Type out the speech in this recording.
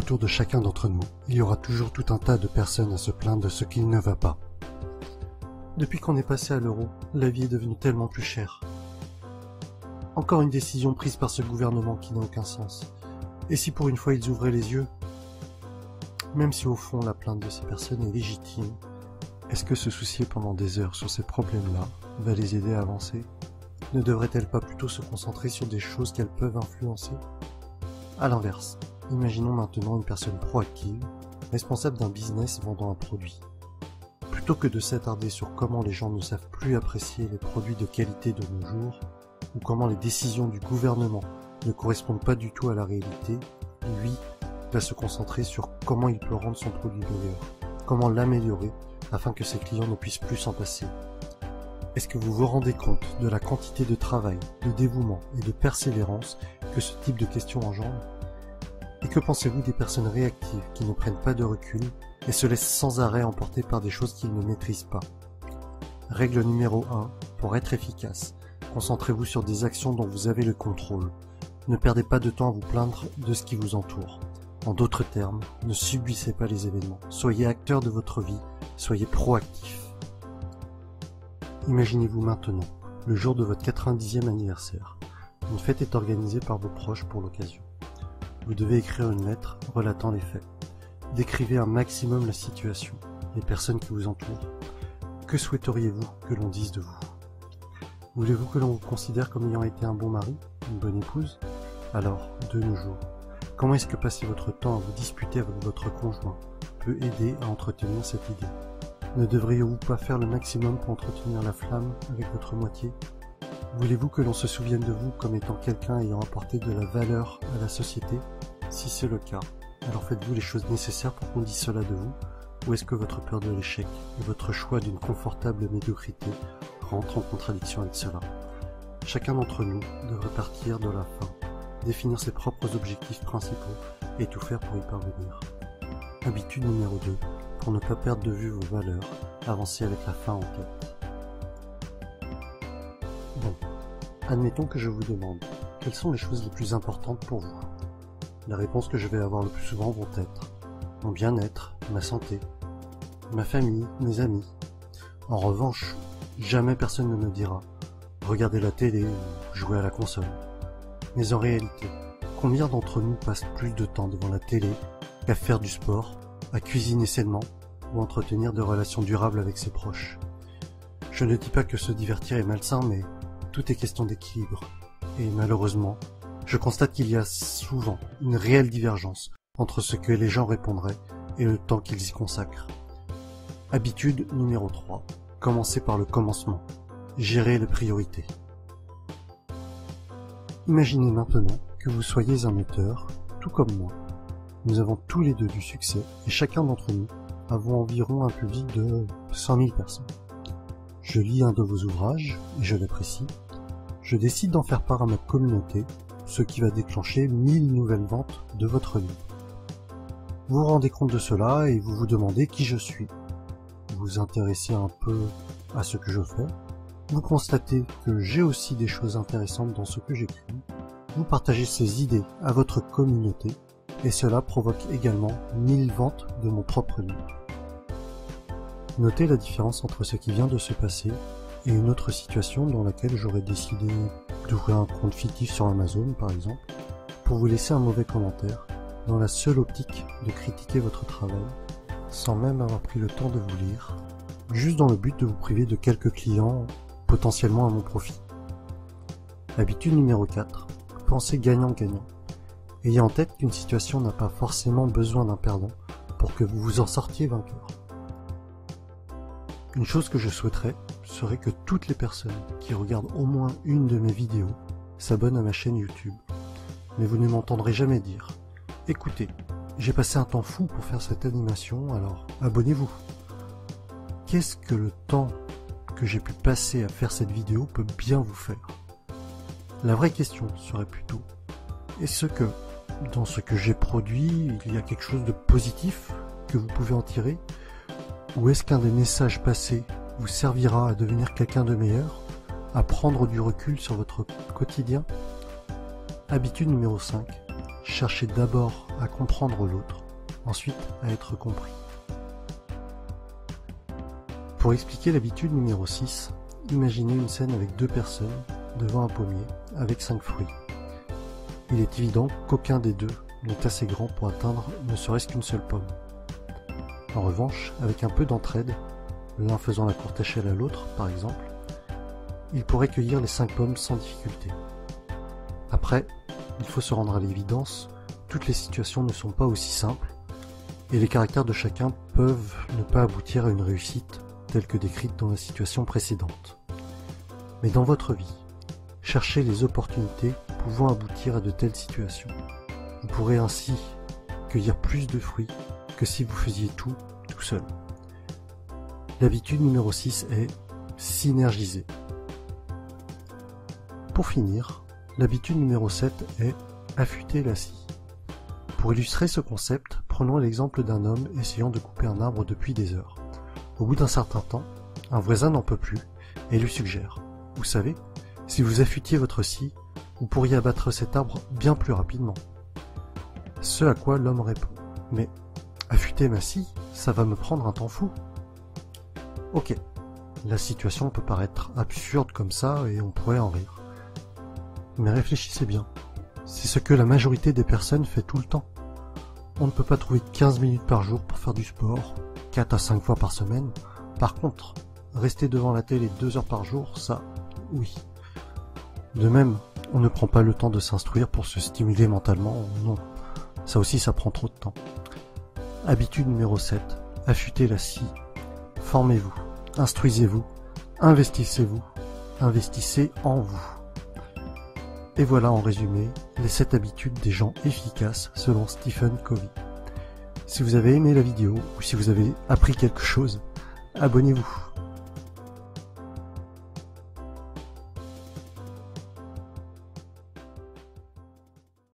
autour de chacun d'entre nous, il y aura toujours tout un tas de personnes à se plaindre de ce qu'il ne va pas. Depuis qu'on est passé à l'euro, la vie est devenue tellement plus chère. Encore une décision prise par ce gouvernement qui n'a aucun sens. Et si pour une fois ils ouvraient les yeux? Même si au fond la plainte de ces personnes est légitime, est-ce que se soucier pendant des heures sur ces problèmes-là va les aider à avancer? Ne devraient-elles pas plutôt se concentrer sur des choses qu'elles peuvent influencer? À l'inverse, imaginons maintenant une personne proactive, responsable d'un business vendant un produit. Plutôt que de s'attarder sur comment les gens ne savent plus apprécier les produits de qualité de nos jours, ou comment les décisions du gouvernement ne correspondent pas du tout à la réalité, lui va se concentrer sur comment il peut rendre son produit meilleur, comment l'améliorer afin que ses clients ne puissent plus s'en passer. Est-ce que vous vous rendez compte de la quantité de travail, de dévouement et de persévérance que ce type de questions engendre? Et que pensez-vous des personnes réactives qui ne prennent pas de recul et se laissent sans arrêt emporter par des choses qu'ils ne maîtrisent pas? Règle numéro 1, pour être efficace, concentrez-vous sur des actions dont vous avez le contrôle. Ne perdez pas de temps à vous plaindre de ce qui vous entoure. En d'autres termes, ne subissez pas les événements. Soyez acteur de votre vie, soyez proactif. Imaginez-vous maintenant, le jour de votre 90e anniversaire. Une fête est organisée par vos proches pour l'occasion. Vous devez écrire une lettre relatant les faits. Décrivez un maximum la situation, les personnes qui vous entourent. Que souhaiteriez-vous que l'on dise de vous? Voulez-vous que l'on vous considère comme ayant été un bon mari, une bonne épouse? Alors, de nos jours, comment est-ce que passer votre temps à vous disputer avec votre conjoint peut aider à entretenir cette idée? Ne devriez-vous pas faire le maximum pour entretenir la flamme avec votre moitié? Voulez-vous que l'on se souvienne de vous comme étant quelqu'un ayant apporté de la valeur à la société? Si c'est le cas, alors faites-vous les choses nécessaires pour qu'on dise cela de vous? Ou est-ce que votre peur de l'échec et votre choix d'une confortable médiocrité rentrent en contradiction avec cela? Chacun d'entre nous devrait partir de la fin, définir ses propres objectifs principaux et tout faire pour y parvenir. Habitude numéro 2, pour ne pas perdre de vue vos valeurs, avancez avec la fin en tête. Bon, admettons que je vous demande, quelles sont les choses les plus importantes pour vous? Les réponses que je vais avoir le plus souvent vont être mon bien-être, ma santé, ma famille, mes amis. En revanche, jamais personne ne me dira regardez la télé ou jouer à la console. Mais en réalité, combien d'entre nous passent plus de temps devant la télé qu'à faire du sport, à cuisiner sainement ou entretenir de relations durables avec ses proches? Je ne dis pas que se divertir est malsain, mais tout est question d'équilibre. Et malheureusement, je constate qu'il y a souvent une réelle divergence entre ce que les gens répondraient et le temps qu'ils y consacrent. Habitude numéro 3. Commencez par le commencement. Gérez les priorités. Imaginez maintenant que vous soyez un auteur, tout comme moi. Nous avons tous les deux du succès et chacun d'entre nous avons environ un public de 100 000 personnes. Je lis un de vos ouvrages et je l'apprécie. Je décide d'en faire part à ma communauté, ce qui va déclencher 1000 nouvelles ventes de votre livre. Vous vous rendez compte de cela et vous vous demandez qui je suis. Vous vous intéressez un peu à ce que je fais. Vous constatez que j'ai aussi des choses intéressantes dans ce que j'écris. Vous partagez ces idées à votre communauté et cela provoque également 1000 ventes de mon propre livre. Notez la différence entre ce qui vient de se passer et une autre situation dans laquelle j'aurais décidé d'ouvrir un compte fictif sur Amazon par exemple pour vous laisser un mauvais commentaire dans la seule optique de critiquer votre travail sans même avoir pris le temps de vous lire, juste dans le but de vous priver de quelques clients potentiellement à mon profit. Habitude numéro 4. Pensez gagnant-gagnant. Ayez en tête qu'une situation n'a pas forcément besoin d'un perdant pour que vous vous en sortiez vainqueur. Une chose que je souhaiterais serait que toutes les personnes qui regardent au moins une de mes vidéos s'abonnent à ma chaîne YouTube. Mais vous ne m'entendrez jamais dire « Écoutez, j'ai passé un temps fou pour faire cette animation, alors abonnez-vous ». Qu'est-ce que le temps que j'ai pu passer à faire cette vidéo peut bien vous faire? La vraie question serait plutôt, est-ce que, dans ce que j'ai produit, il y a quelque chose de positif que vous pouvez en tirer? Ou est-ce qu'un des messages passés vous servira à devenir quelqu'un de meilleur, à prendre du recul sur votre quotidien? Habitude numéro 5. cherchez d'abord à comprendre l'autre, ensuite à être compris. Pour expliquer l'habitude numéro 6, imaginez une scène avec 2 personnes devant un pommier avec 5 fruits. Il est évident qu'aucun des deux n'est assez grand pour atteindre ne serait-ce qu'une seule pomme. En revanche, avec un peu d'entraide, l'un faisant la courte échelle à l'autre par exemple, il pourrait cueillir les 5 pommes sans difficulté. Après, il faut se rendre à l'évidence, toutes les situations ne sont pas aussi simples, et les caractères de chacun peuvent ne pas aboutir à une réussite telle que décrite dans la situation précédente. Mais dans votre vie, cherchez les opportunités pouvant aboutir à de telles situations. Vous pourrez ainsi cueillir plus de fruits que si vous faisiez tout seul. L'habitude numéro 6 est synergiser. Pour finir, l'habitude numéro 7 est affûter la scie. Pour illustrer ce concept, prenons l'exemple d'un homme essayant de couper un arbre depuis des heures. Au bout d'un certain temps, un voisin n'en peut plus et lui suggère « Vous savez, si vous affûtiez votre scie, vous pourriez abattre cet arbre bien plus rapidement. » Ce à quoi l'homme répond « Mais affûter ma scie, ça va me prendre un temps fou. » Ok, la situation peut paraître absurde comme ça et on pourrait en rire. Mais réfléchissez bien, c'est ce que la majorité des personnes fait tout le temps. On ne peut pas trouver 15 minutes par jour pour faire du sport, 4 à 5 fois par semaine. Par contre, rester devant la télé 2 heures par jour, ça, oui. De même, on ne prend pas le temps de s'instruire pour se stimuler mentalement, non. Ça aussi, ça prend trop de temps. Habitude numéro 7, affûtez la scie. Formez-vous, instruisez-vous, investissez-vous, investissez en vous. Et voilà en résumé les 7 habitudes des gens efficaces selon Stephen Covey. Si vous avez aimé la vidéo ou si vous avez appris quelque chose, abonnez-vous.